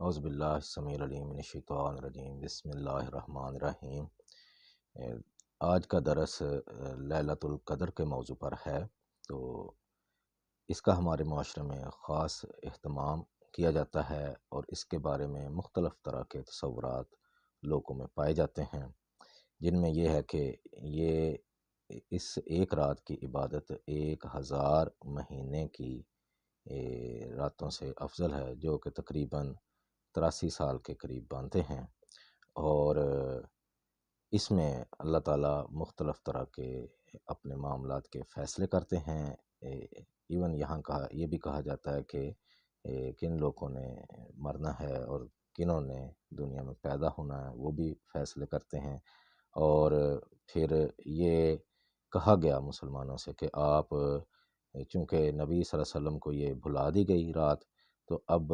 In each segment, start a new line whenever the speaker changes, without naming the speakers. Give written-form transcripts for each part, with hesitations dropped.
اعوذ باللہ السمیع العلیم من الشیطان الرجیم، بسم اللہ الرحمن الرحیم۔ آج کا درس لیلۃ القدر کے موضوع پر ہے، تو اس کا ہمارے معاشرے میں خاص اہتمام کیا جاتا ہے اور اس کے بارے میں مختلف طرح کے تصورات لوگوں میں پائے جاتے ہیں، جن میں یہ ہے کہ یہ اس ایک رات کی عبادت 1000 مہینے کی راتوں سے افضل ہے، جو کہ تقریباً 83 سال کے قریب بنتے ہیں۔ اور اس میں اللہ تعالیٰ مختلف طرح کے اپنے معاملات کے فیصلے کرتے ہیں۔ ایون یہاں یہ بھی کہا جاتا ہے کہ کن لوگوں نے مرنا ہے اور کنوں نے دنیا میں پیدا ہونا ہے، وہ بھی فیصلے کرتے ہیں۔ اور پھر یہ کہا گیا مسلمانوں سے کہ آپ، چونکہ نبی صلی اللہ علیہ وسلم کو یہ بھلا دی گئی رات، تو اب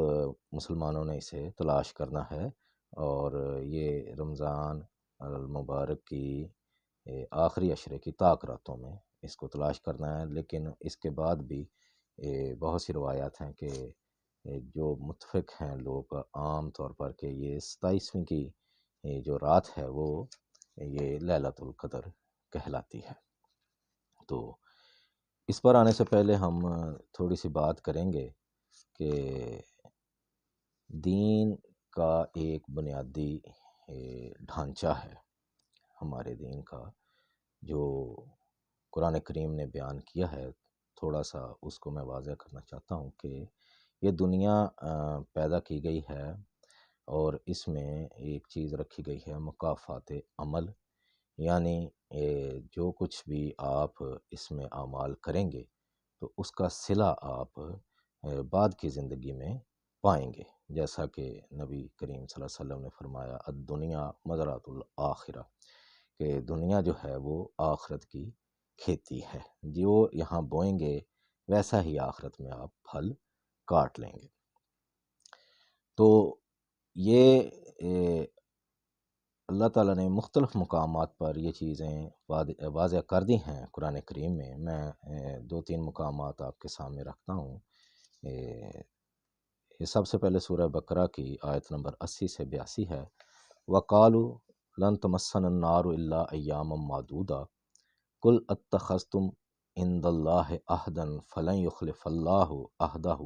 مسلمانوں نے اسے تلاش کرنا ہے، اور یہ رمضان المبارک کی آخری عشرے کی طاق راتوں میں اس کو تلاش کرنا ہے۔ لیکن اس کے بعد بھی بہت سی روایات ہیں کہ جو متفق ہیں لوگ عام طور پر کہ یہ 27ویں کی جو رات ہے وہ یہ لیلۃ القدر کہلاتی ہے۔ تو اس پر آنے سے پہلے ہم تھوڑی سی بات کریں گے کہ دین کا ایک بنیادی ڈھانچہ ہے ہمارے دین کا، جو قرآن کریم نے بیان کیا ہے۔ تھوڑا سا اس کو میں واضح کرنا چاہتا ہوں کہ یہ دنیا پیدا کی گئی ہے اور اس میں ایک چیز رکھی گئی ہے مکافات عمل، یعنی جو کچھ بھی آپ اس میں اعمال کریں گے تو اس کا صلہ آپ بعد کی زندگی میں پائیں گے، جیسا کہ نبی کریم صلی اللہ علیہ وسلم نے فرمایا الدنیا مزرعۃ الآخرہ، کہ دنیا جو ہے وہ آخرت کی کھیتی ہے، جو یہاں بوئیں گے ویسا ہی آخرت میں آپ پھل کاٹ لیں گے۔ تو یہ اللہ تعالیٰ نے مختلف مقامات پر یہ چیزیں واضح کر دی ہیں قرآن کریم میں۔ میں 2-3 مقامات آپ کے سامنے رکھتا ہوں۔ یہ سب سے پہلے سورہ بقرہ کی آیت نمبر 80 سے 82 ہے۔ وَقَالُوا لَن تَمَسَّنَا النَّارُ إِلَّا أَيَّامًا مَّعْدُودَةً قُلْ أَتَّخَذْتُمْ عِندَ اللَّهِ عَهْدًا فَلَن يُخْلِفَ اللَّهُ عَهْدَهُ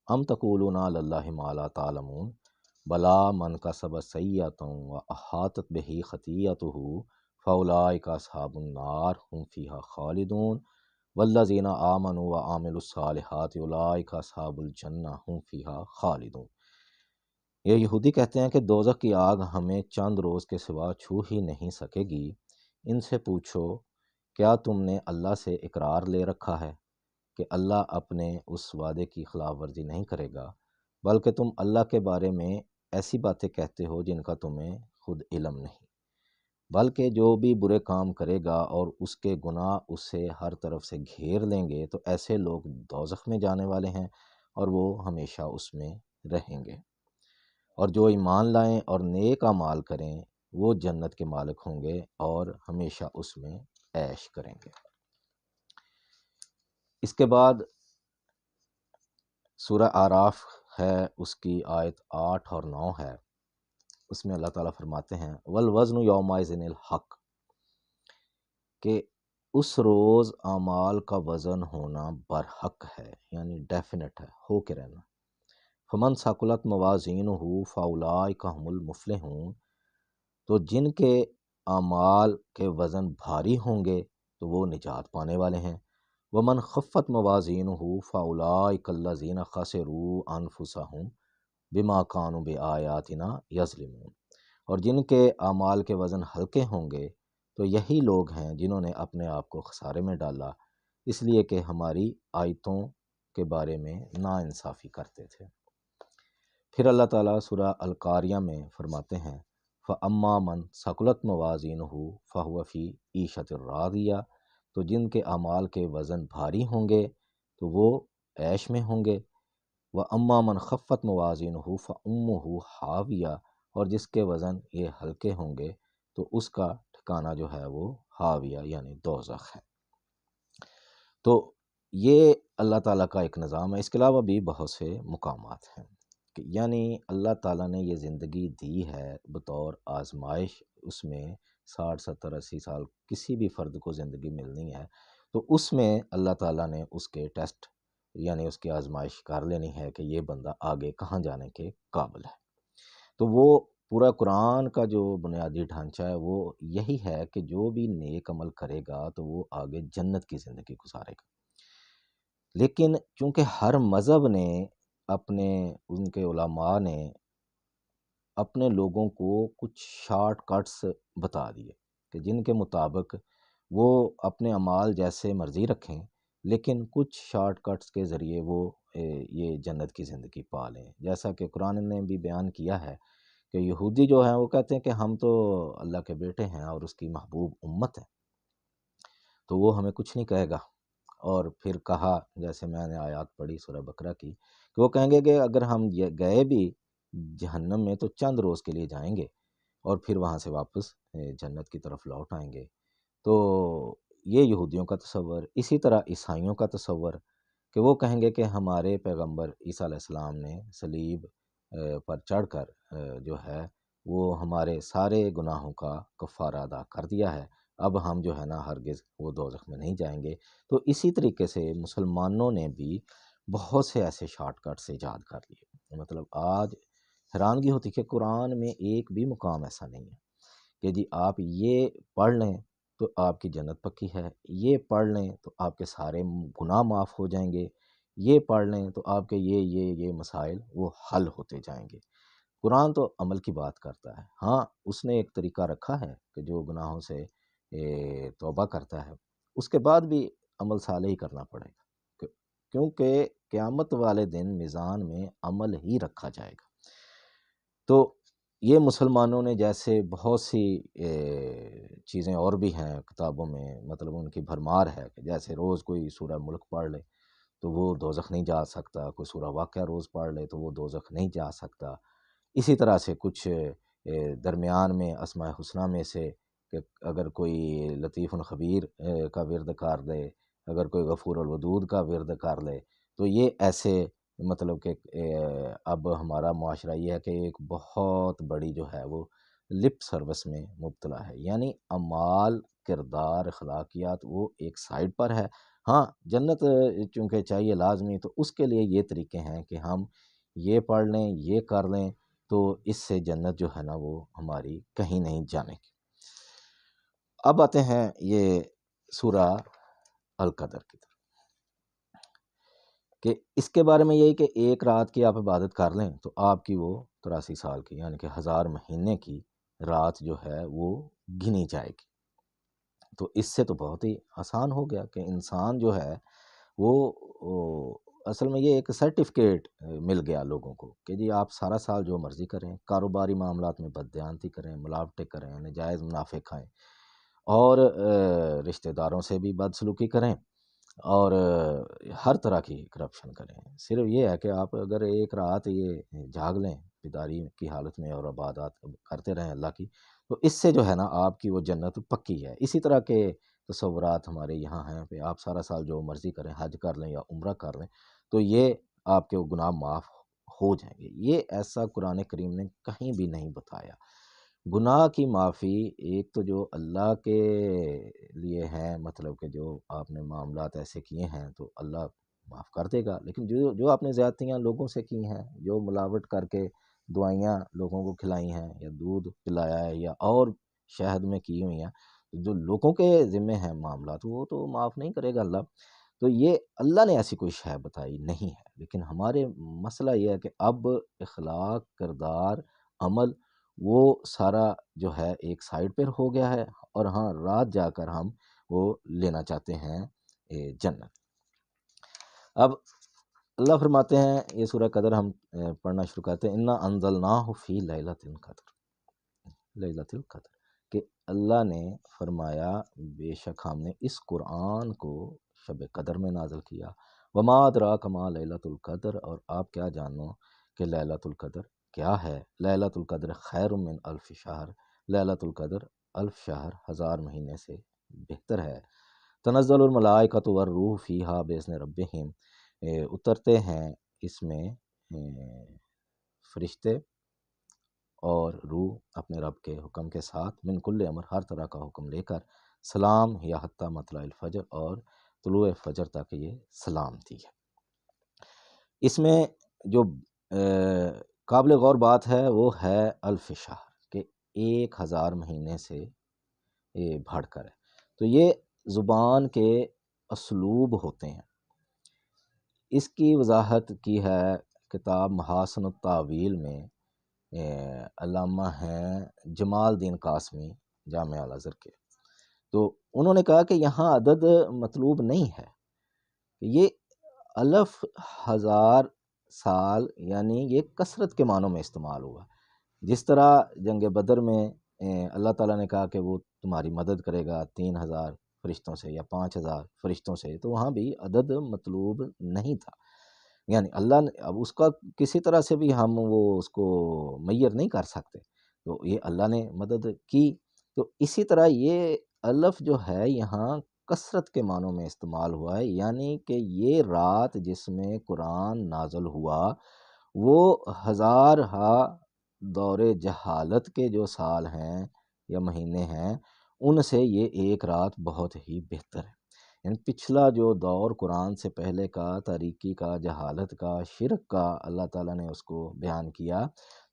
أَمْ تَقُولُونَ عَلَى اللَّهِ مَا لَا تَعْلَمُونَ بَلَىٰ مَنْ كَسَبَ سَيِّئَةً وَأَحَاطَتْ بِهِ خَطِيئَتُهُ فَأُولَٰئِكَ أَصْحَابُ النَّارِ هُمْ فِيهَا خَالِدُونَ وَالَّذِينَ آمَنُوا وَعَمِلُوا الصَّالِحَاتِ أُولَٰئِكَ أَصْحَابُ الْجَنَّةِ هُمْ فِيهَا خَالِدُونَ۔ یہ یہودی کہتے ہیں کہ دوزخ کی آگ ہمیں چند روز کے سوا چھو ہی نہیں سکے گی۔ ان سے پوچھو، کیا تم نے اللہ سے اقرار لے رکھا ہے کہ اللہ اپنے اس وعدے کی خلاف ورزی نہیں کرے گا، بلکہ تم اللہ کے بارے میں ایسی باتیں کہتے ہو جن کا تمہیں خود علم نہیں۔ بلکہ جو بھی برے کام کرے گا اور اس کے گناہ اسے ہر طرف سے گھیر لیں گے تو ایسے لوگ دوزخ میں جانے والے ہیں اور وہ ہمیشہ اس میں رہیں گے۔ اور جو ایمان لائیں اور نیک اعمال کریں وہ جنت کے مالک ہوں گے اور ہمیشہ اس میں عیش کریں گے۔ اس کے بعد سورہ اعراف ہے، اس کی آیت 8 اور 9 ہے۔ اس میں اللہ تعالیٰ فرماتے ہیں والوزن یومئذ الحق، کہ اس روز اعمال کا وزن ہونا برحق ہے، یعنی ڈیفینٹ ہے، ہو کے رہنا۔ فمن ثقلت موازینہ فاولئک هم المفلحون، تو جن کے اعمال کے وزن بھاری ہوں گے تو وہ نجات پانے والے ہیں۔ ومن خفت موازینہ فاولئک الذین خسروا انفسهم بما كانوا بآیاتنا یظلمون، اور جن کے اعمال کے وزن ہلکے ہوں گے تو یہی لوگ ہیں جنہوں نے اپنے آپ کو خسارے میں ڈالا اس لیے کہ ہماری آیتوں کے بارے میں ناانصافی کرتے تھے۔ پھر اللہ تعالیٰ سورہ القاریہ میں فرماتے ہیں فَأَمَّا مَنْ ثَقُلَتْ مَوَازِينُهُ فَهُوَ فِي عِيشَةٍ رَاضِيَةٍ، تو جن کے اعمال کے وزن بھاری ہوں گے تو وہ عیش میں ہوں گے۔ وَأَمَّا مَنْ خَفَّتْ مَوَازِينُهُ فَأُمُّهُ حَاوِيَةٌ، اور جس کے وزن یہ ہلکے ہوں گے تو اس کا ٹھکانہ جو ہے وہ حاویہ یعنی دوزخ ہے۔ تو یہ اللہ تعالیٰ کا ایک نظام ہے۔ اس کے علاوہ بھی بہت سے مقامات ہیں۔ کہ یعنی اللہ تعالیٰ نے یہ زندگی دی ہے بطور آزمائش، اس میں 60 70 80 سال کسی بھی فرد کو زندگی ملنی ہے، تو اس میں اللہ تعالیٰ نے اس کے ٹیسٹ یعنی اس کی آزمائش کر لینی ہے کہ یہ بندہ آگے کہاں جانے کے قابل ہے۔ تو وہ پورا قرآن کا جو بنیادی ڈھانچہ ہے وہ یہی ہے کہ جو بھی نیک عمل کرے گا تو وہ آگے جنت کی زندگی گزارے گا۔ لیکن چونکہ ہر مذہب نے اپنے ان کے علماء نے اپنے لوگوں کو کچھ شارٹ کٹس بتا دیے کہ جن کے مطابق وہ اپنے اعمال جیسے مرضی رکھیں، لیکن کچھ شارٹ کٹس کے ذریعے وہ یہ جنت کی زندگی پا لیں۔ جیسا کہ قرآن نے بھی بیان کیا ہے کہ یہودی جو ہیں وہ کہتے ہیں کہ ہم تو اللہ کے بیٹے ہیں اور اس کی محبوب امت ہے، تو وہ ہمیں کچھ نہیں کہے گا۔ اور پھر کہا، جیسے میں نے آیات پڑھی سورہ بقرہ کی، کہ وہ کہیں گے کہ اگر ہم گئے بھی جہنم میں تو چند روز کے لیے جائیں گے اور پھر وہاں سے واپس جنت کی طرف لوٹ آئیں گے۔ تو یہ یہودیوں کا تصور۔ اسی طرح عیسائیوں کا تصور کہ وہ کہیں گے کہ ہمارے پیغمبر عیسیٰ علیہ السلام نے صلیب پر چڑھ کر جو ہے وہ ہمارے سارے گناہوں کا کفارہ ادا کر دیا ہے، اب ہم جو ہے نا ہرگز وہ دوزخ میں نہیں جائیں گے۔ تو اسی طریقے سے مسلمانوں نے بھی بہت سے ایسے شارٹ کٹس ایجاد کر لیے۔ مطلب آج حیرانگی ہوتی کہ قرآن میں ایک بھی مقام ایسا نہیں ہے کہ جی آپ یہ پڑھ لیں تو آپ کی جنت پکی ہے، یہ پڑھ لیں تو آپ کے سارے گناہ معاف ہو جائیں گے، یہ پڑھ لیں تو آپ کے یہ مسائل وہ حل ہوتے جائیں گے۔ قرآن تو عمل کی بات کرتا ہے۔ ہاں اس نے ایک طریقہ رکھا ہے کہ جو گناہوں سے توبہ کرتا ہے اس کے بعد بھی عمل صالح ہی کرنا پڑے گا، کیونکہ قیامت والے دن میزان میں عمل ہی رکھا جائے گا۔ تو یہ مسلمانوں نے جیسے بہت سی چیزیں اور بھی ہیں کتابوں میں، مطلب ان کی بھرمار ہے کہ جیسے روز کوئی سورہ ملک پڑھ لے تو وہ دوزخ نہیں جا سکتا، کوئی سورہ واقعہ روز پڑھ لے تو وہ دوزخ نہیں جا سکتا۔ اسی طرح سے کچھ درمیان میں اسماء الحسنہ میں سے کہ اگر کوئی لطیف الخبیر کا ورد کر لے، اگر کوئی غفور الودود کا ورد کر لے، تو یہ ایسے مطلب کہ اب ہمارا معاشرہ یہ ہے کہ ایک بہت بڑی جو ہے وہ لپ سروس میں مبتلا ہے، یعنی اعمال، کردار، اخلاقیات وہ ایک سائڈ پر ہے۔ ہاں جنت چونکہ چاہیے لازمی، تو اس کے لیے یہ طریقے ہیں کہ ہم یہ پڑھ لیں، یہ کر لیں، تو اس سے جنت جو ہے نا وہ ہماری کہیں نہیں جانے کی۔ اب آتے ہیں یہ سورہ القدر کی طرف، کہ اس کے بارے میں یہی کہ ایک رات کی آپ عبادت کر لیں تو آپ کی وہ 83 سال کی یعنی کہ 1000 مہینے کی رات جو ہے وہ گنی جائے گی۔ تو اس سے تو بہت ہی آسان ہو گیا کہ انسان جو ہے وہ اصل میں یہ ایک سرٹیفکیٹ مل گیا لوگوں کو کہ جی آپ سارا سال جو مرضی کریں، کاروباری معاملات میں بددیانتی کریں، ملاوٹیں کریں، ناجائز منافع کھائیں اور رشتہ داروں سے بھی بدسلوکی کریں اور ہر طرح کی کرپشن کریں۔ صرف یہ ہے کہ آپ اگر ایک رات یہ جاگ لیں بیداری کی حالت میں اور عبادات کرتے رہیں اللہ کی، تو اس سے جو ہے نا آپ کی وہ جنت پکی ہے۔ اسی طرح کے تصورات ہمارے یہاں ہیں کہ آپ سارا سال جو مرضی کریں، حج کر لیں یا عمرہ کر لیں، تو یہ آپ کے گناہ معاف ہو جائیں گے۔ یہ ایسا قرآن کریم نے کہیں بھی نہیں بتایا۔ گناہ کی معافی ایک تو جو اللہ کے لیے ہے، مطلب کہ جو آپ نے معاملات ایسے کیے ہیں تو اللہ معاف کر دے گا، لیکن جو آپ نے زیادتیاں لوگوں سے کی ہیں، جو ملاوٹ کر کے دوائیاں لوگوں کو کھلائی ہیں یا دودھ پلایا ہے یا اور شہد میں کی ہوئی ہیں، جو لوگوں کے ذمے ہیں معاملات، وہ تو معاف نہیں کرے گا اللہ۔ تو یہ اللہ نے ایسی کوئی شے بتائی نہیں ہے، لیکن ہمارے مسئلہ یہ ہے کہ اب اخلاق، کردار، عمل وہ سارا جو ہے ایک سائڈ پر ہو گیا ہے، اور ہاں رات جا کر ہم وہ لینا چاہتے ہیں جنت۔ اب اللہ فرماتے ہیں، یہ سورہ قدر ہم پڑھنا شروع کرتے ہیں، انا انزلناہ فی لیلۃ القدر، لیلۃ القدر، کہ اللہ نے فرمایا بے شک ہم نے اس قرآن کو شب قدر میں نازل کیا۔ وما ادراک ما لیلۃ القدر، اور آپ کیا جانو کہ لیلۃ القدر کیا ہے۔ لیلۃ القدر خیر من الف شہر، لیلۃ القدر 1000 شہر 1000 مہینے سے بہتر ہے۔ تنزل الملائکۃ والروح فیہا باذن ربہم، اترتے ہیں اس میں فرشتے اور روح اپنے رب کے حکم کے ساتھ من کل امر ہر طرح کا حکم لے کر سلام یا حتی مطلع الفجر اور طلوع فجر تک یہ سلامتی ہے۔ اس میں جو قابل غور بات ہے وہ ہے الف شہر، کہ 1000 مہینے سے یہ بڑھ کر ہے۔ تو یہ زبان کے اسلوب ہوتے ہیں۔ اس کی وضاحت کی ہے کتاب محاسن التاویل میں علامہ ہیں جمال الدین قاسمی جامعہ الازہر کے۔ تو انہوں نے کہا کہ یہاں عدد مطلوب نہیں ہے، یہ الف 1000 سال یعنی یہ کثرت کے معنوں میں استعمال ہوا۔ جس طرح جنگ بدر میں اللہ تعالیٰ نے کہا کہ وہ تمہاری مدد کرے گا 3000 فرشتوں سے یا 5000 فرشتوں سے، تو وہاں بھی عدد مطلوب نہیں تھا، یعنی اللہ نے اب اس کا کسی طرح سے بھی ہم وہ اس کو میّر نہیں کر سکتے، تو یہ اللہ نے مدد کی۔ تو اسی طرح یہ الف جو ہے یہاں کثرت کے معنوں میں استعمال ہوا ہے، یعنی کہ یہ رات جس میں قرآن نازل ہوا وہ 1000 دور جہالت کے جو سال ہیں یا مہینے ہیں ان سے یہ ایک رات بہت ہی بہتر ہے۔ یعنی پچھلا جو دور قرآن سے پہلے کا تاریکی کا، جہالت کا، شرک کا اللہ تعالیٰ نے اس کو بیان کیا،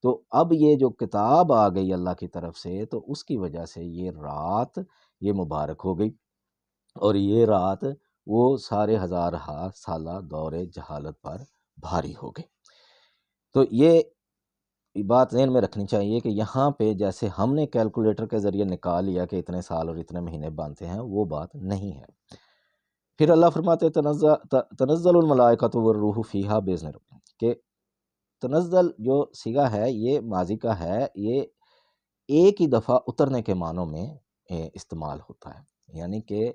تو اب یہ جو کتاب آ گئی اللہ کی طرف سے تو اس کی وجہ سے یہ رات یہ مبارک ہو گئی، اور یہ رات وہ سارے 1000 سالہ دور جہالت پر بھاری ہو گئی۔ تو یہ بات ذہن میں رکھنی چاہیے کہ یہاں پہ جیسے ہم نے کیلکولیٹر کے ذریعے نکال لیا کہ اتنے سال اور اتنے مہینے بنتے ہیں، وہ بات نہیں ہے۔ پھر اللہ فرماتے تنزل الملائکۃ والروح فیہا باذن ربہم، کہ تنزل جو صیغہ ہے یہ ماضی کا ہے، یہ ایک ہی دفعہ اترنے کے معنوں میں استعمال ہوتا ہے، یعنی کہ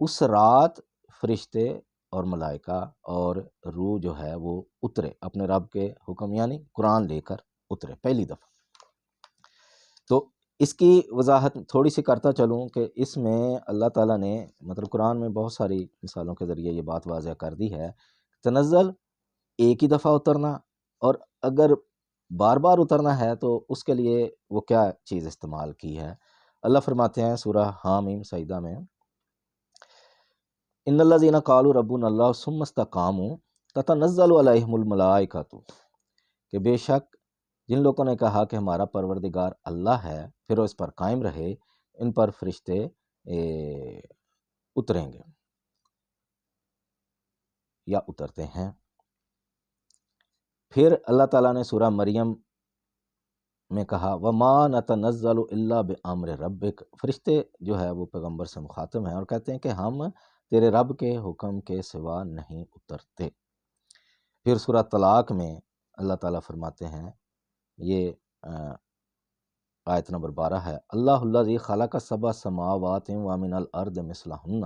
اس رات فرشتے اور ملائکہ اور روح جو ہے وہ اترے اپنے رب کے حکم، یعنی قرآن لے کر اترے پہلی دفعہ۔ تو اس کی وضاحت تھوڑی سی کرتا چلوں کہ اس میں اللہ تعالیٰ نے مطلب قرآن میں بہت ساری مثالوں کے ذریعے یہ بات واضح کر دی ہے، تنزل ایک ہی دفعہ اترنا، اور اگر بار بار اترنا ہے تو اس کے لیے وہ کیا چیز استعمال کی ہے۔ اللہ فرماتے ہیں سورہ حامیم سجدہ میں، ان الذین قالوا ربنا اللہ ثم استقاموا تتنزل علیہم الملائکۃ، کہ بے شک جن لوگوں نے کہا کہ ہمارا پروردگار اللہ ہے پھر وہ اس پر قائم رہے، ان پر فرشتے اتریں گے یا اترتے ہیں۔ پھر اللہ تعالیٰ نے سورہ مریم میں کہا وَمَا نَتَنَزَّلُ إِلَّا بِأَمْرِ رَبِّكَ، فرشتے جو ہے وہ پیغمبر سے مخاطب ہیں اور کہتے ہیں کہ ہم تیرے رب کے حکم کے سوا نہیں اترتے۔ پھر سورہ طلاق میں اللہ تعالیٰ فرماتے ہیں، یہ آیت نمبر 12 ہے، اللہ الذی خلق سبع سماوات ومن الارض مثلہن،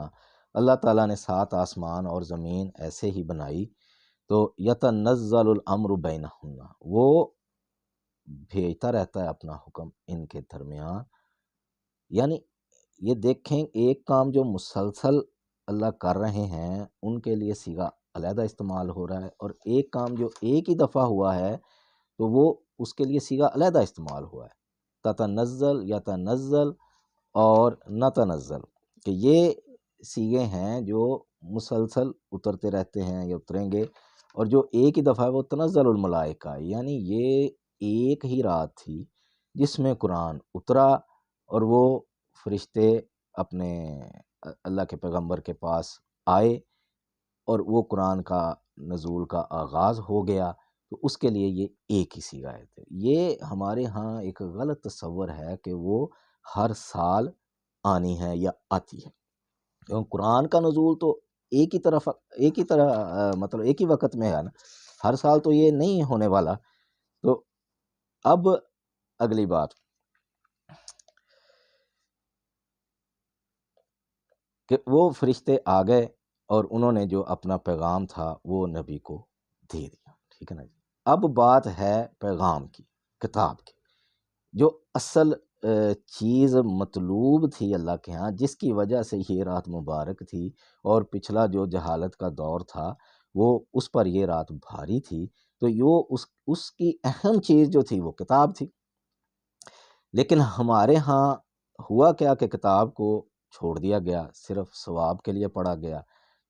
اللہ تعالیٰ نے 7 آسمان اور زمین ایسے ہی بنائی، تو یتنزل الامر بینہن، وہ بھیجتا رہتا ہے اپنا حکم ان کے درمیان۔ یعنی یہ دیکھیں ایک کام جو مسلسل اللہ کر رہے ہیں ان کے لیے صیغہ علیحدہ استعمال ہو رہا ہے، اور ایک کام جو ایک ہی دفعہ ہوا ہے تو وہ اس کے لیے صیغہ علیحدہ استعمال ہوا ہے، تتنزل، یتنزل اور نتنزل، کہ یہ صیغے ہیں جو مسلسل اترتے رہتے ہیں یا اتریں گے، اور جو ایک ہی دفعہ ہے وہ تنزل الملائکہ، یعنی یہ ایک ہی رات تھی جس میں قرآن اترا اور وہ فرشتے اپنے اللہ کے پیغمبر کے پاس آئے اور وہ قرآن کا نزول کا آغاز ہو گیا، تو اس کے لیے یہ ایک ہی صیغہ ہے۔ یہ ہمارے ہاں ایک غلط تصور ہے کہ وہ ہر سال آنی ہے یا آتی ہے، کیونکہ قرآن کا نزول تو ایک ہی وقت میں ہے نا، ہر سال تو یہ نہیں ہونے والا۔ تو اب اگلی بات کہ وہ فرشتے آ گئے اور انہوں نے جو اپنا پیغام تھا وہ نبی کو دے دیا، ٹھیک ہے نا جی۔ اب بات ہے پیغام کی، کتاب کی، جو اصل چیز مطلوب تھی اللہ کے ہاں، جس کی وجہ سے یہ رات مبارک تھی، اور پچھلا جو جہالت کا دور تھا وہ اس پر یہ رات بھاری تھی، تو اس کی اہم چیز جو تھی وہ کتاب تھی۔ لیکن ہمارے ہاں ہوا کیا کہ کتاب کو چھوڑ دیا گیا، صرف ثواب کے لیے پڑھا گیا،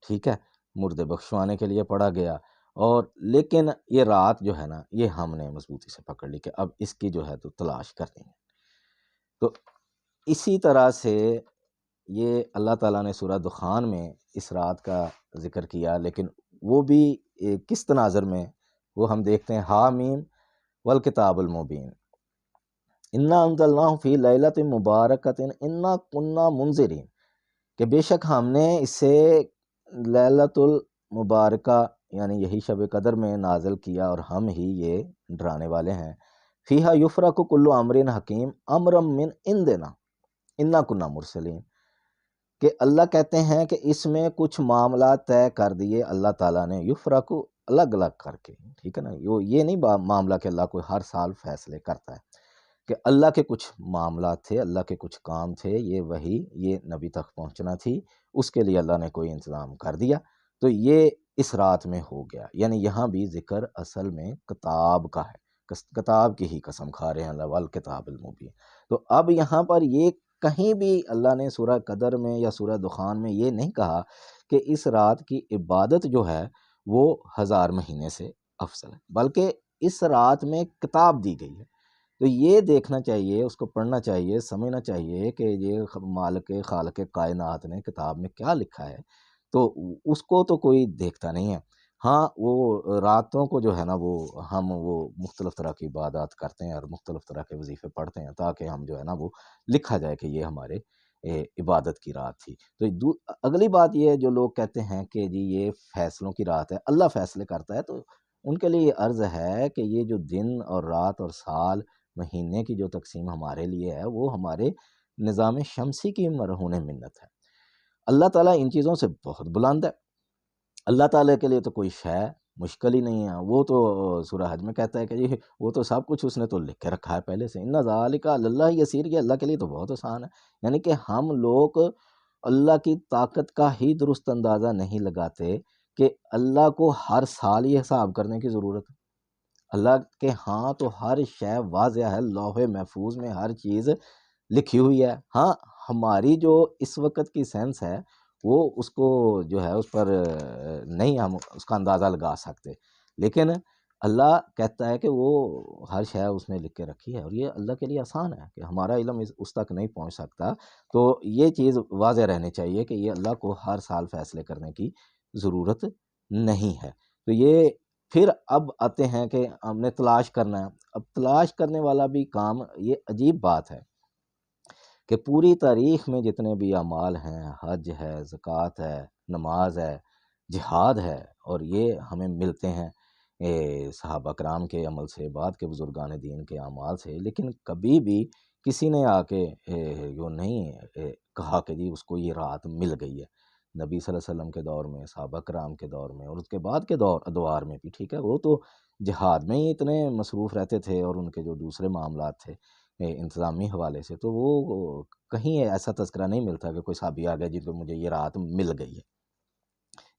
ٹھیک ہے، مردے بخشوانے کے لیے پڑھا گیا، اور لیکن یہ رات جو ہے نا، یہ ہم نے مضبوطی سے پکڑ لی کہ اب اس کی جو ہے تو تلاش کرنی ہے۔ تو اسی طرح سے یہ اللہ تعالیٰ نے سورہ دخان میں اس رات کا ذکر کیا، لیکن وہ بھی کس تناظر میں، وہ ہم دیکھتے ہیں حامیم والکتاب المبین، انا انزلناہ فی لیلۃ مبارکۃ انا کنا منذرین، کہ بے شک ہم نے اسے لیلۃ المبارکہ یعنی یہی شب قدر میں نازل کیا، اور ہم ہی یہ ڈرانے والے ہیں۔ فیہا یفرق کل امر حکیم امرا من عندنا انا کنا مرسلین، کہ اللہ کہتے ہیں کہ اس میں کچھ معاملات طے کر دیے اللہ تعالیٰ نے، یفرق الگ الگ کر کے، ٹھیک ہے نا، یہ نہیں معاملہ کہ اللہ کوئی ہر سال فیصلے کرتا ہے، کہ اللہ کے کچھ معاملات تھے، اللہ کے کچھ کام تھے، یہ وہی یہ نبی تک پہنچنا تھی، اس کے لیے اللہ نے کوئی انتظام کر دیا، تو یہ اس رات میں ہو گیا۔ یعنی یہاں بھی ذکر اصل میں کتاب کا ہے، کتاب کی ہی قسم کھا رہے ہیں اللہ، والکتاب المبین۔ تو اب یہاں پر یہ کہیں بھی اللہ نے سورہ قدر میں یا سورہ دخان میں یہ نہیں کہا کہ اس رات کی عبادت جو ہے وہ 1000 مہینے سے افضل ہے، بلکہ اس رات میں کتاب دی گئی ہے۔ تو یہ دیکھنا چاہیے، اس کو پڑھنا چاہیے، سمجھنا چاہیے کہ یہ مالک خالق کائنات نے کتاب میں کیا لکھا ہے، تو اس کو تو کوئی دیکھتا نہیں ہے۔ ہاں وہ راتوں کو جو ہے نا وہ مختلف طرح کی عبادات کرتے ہیں اور مختلف طرح کے وظیفے پڑھتے ہیں، تاکہ ہم جو ہے نا وہ لکھا جائے کہ یہ ہمارے عبادت کی رات تھی۔ تو اگلی بات یہ ہے، جو لوگ کہتے ہیں کہ جی یہ فیصلوں کی رات ہے، اللہ فیصلے کرتا ہے، تو ان کے لیے یہ عرض ہے کہ یہ جو دن اور رات اور سال مہینے کی جو تقسیم ہمارے لیے ہے، وہ ہمارے نظام شمسی کی مرہون منت ہے۔ اللہ تعالیٰ ان چیزوں سے بہت بلند ہے، اللہ تعالیٰ کے لیے تو کوئی شے مشکل ہی نہیں ہے۔ وہ تو سورہ حج میں کہتا ہے کہ جی وہ تو سب کچھ اس نے تو لکھ کے رکھا ہے پہلے سے، ان ذالک علی اللہ یسیر، یہ اللہ کے لیے تو بہت آسان ہے۔ یعنی کہ ہم لوگ اللہ کی طاقت کا ہی درست اندازہ نہیں لگاتے کہ اللہ کو ہر سال یہ حساب کرنے کی ضرورت ہے۔ اللہ کے ہاں تو ہر شے واضح ہے، لوح محفوظ میں ہر چیز لکھی ہوئی ہے۔ ہاں ہماری جو اس وقت کی سینس ہے وہ اس کو جو ہے اس پر نہیں ہم اس کا اندازہ لگا سکتے، لیکن اللہ کہتا ہے کہ وہ ہر شے اس نے لکھ کے رکھی ہے، اور یہ اللہ کے لیے آسان ہے کہ ہمارا علم اس تک نہیں پہنچ سکتا۔ تو یہ چیز واضح رہنی چاہیے کہ یہ اللہ کو ہر سال فیصلے کرنے کی ضرورت نہیں ہے۔ تو یہ پھر اب آتے ہیں کہ ہم نے تلاش کرنا ہے۔ اب تلاش کرنے والا بھی کام، یہ عجیب بات ہے کہ پوری تاریخ میں جتنے بھی اعمال ہیں، حج ہے، زکوٰۃ ہے، نماز ہے، جہاد ہے، اور یہ ہمیں ملتے ہیں صحابہ کرام کے عمل سے، بعد کے بزرگان دین کے اعمال سے، لیکن کبھی بھی کسی نے آ کے جو نہیں کہا کہ جی اس کو یہ رات مل گئی ہے۔ نبی صلی اللہ علیہ وسلم کے دور میں، صحابہ کرام کے دور میں، اور اس کے بعد کے ادوار میں بھی، ٹھیک ہے، وہ تو جہاد میں ہی اتنے مصروف رہتے تھے، اور ان کے جو دوسرے معاملات تھے انتظامی حوالے سے، تو وہ کہیں ایسا تذکرہ نہیں ملتا کہ کوئی صحابی آ گیا جی تو مجھے یہ رات مل گئی ہے،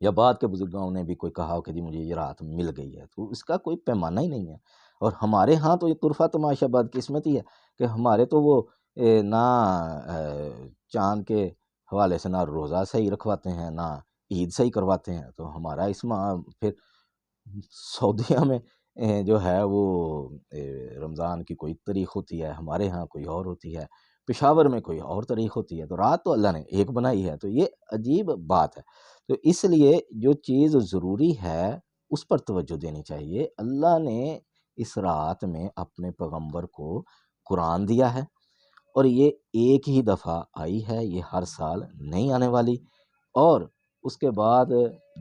یا بعد کے بزرگوں نے بھی کوئی کہا ہو کہ جی مجھے یہ رات مل گئی ہے، تو اس کا کوئی پیمانہ ہی نہیں ہے۔ اور ہمارے ہاں تو یہ طرفہ تماشا بدقسمتی ہے کہ ہمارے تو وہ نہ چاند کے حوالے سے نہ روزہ صحیح رکھواتے ہیں، نہ عید صحیح کرواتے ہیں، تو ہمارا اس پھر سعودیہ میں جو ہے وہ رمضان کی کوئی تاریخ ہوتی ہے، ہمارے ہاں کوئی اور ہوتی ہے، پشاور میں کوئی اور تاریخ ہوتی ہے، تو رات تو اللہ نے ایک بنائی ہے۔ تو یہ عجیب بات ہے۔ تو اس لیے جو چیز ضروری ہے اس پر توجہ دینی چاہیے۔ اللہ نے اس رات میں اپنے پیغمبر کو قرآن دیا ہے، اور یہ ایک ہی دفعہ آئی ہے، یہ ہر سال نہیں آنے والی۔ اور اس کے بعد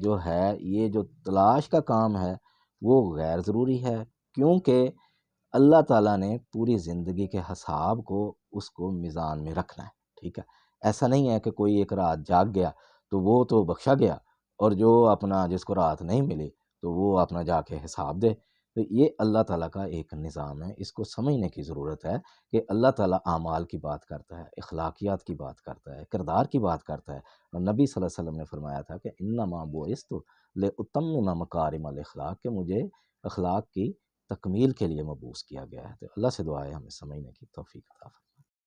جو ہے یہ جو تلاش کا کام ہے وہ غیر ضروری ہے، کیونکہ اللہ تعالیٰ نے پوری زندگی کے حساب کو اس کو میزان میں رکھنا ہے، ٹھیک ہے۔ ایسا نہیں ہے کہ کوئی ایک رات جاگ گیا تو وہ تو بخشا گیا، اور جو اپنا جس کو رات نہیں ملی تو وہ اپنا جا کے حساب دے۔ تو یہ اللہ تعالیٰ کا ایک نظام ہے، اس کو سمجھنے کی ضرورت ہے کہ اللہ تعالیٰ اعمال کی بات کرتا ہے، اخلاقیات کی بات کرتا ہے، کردار کی بات کرتا ہے، اور نبی صلی اللہ علیہ وسلم نے فرمایا تھا کہ انما بعثت لاتمم مکارم الاخلاق، کہ مجھے اخلاق کی تکمیل کے لیے مبعوث کیا گیا ہے۔ تو اللہ سے دعا ہے ہمیں سمجھنے کی توفیق عطا فرمائے۔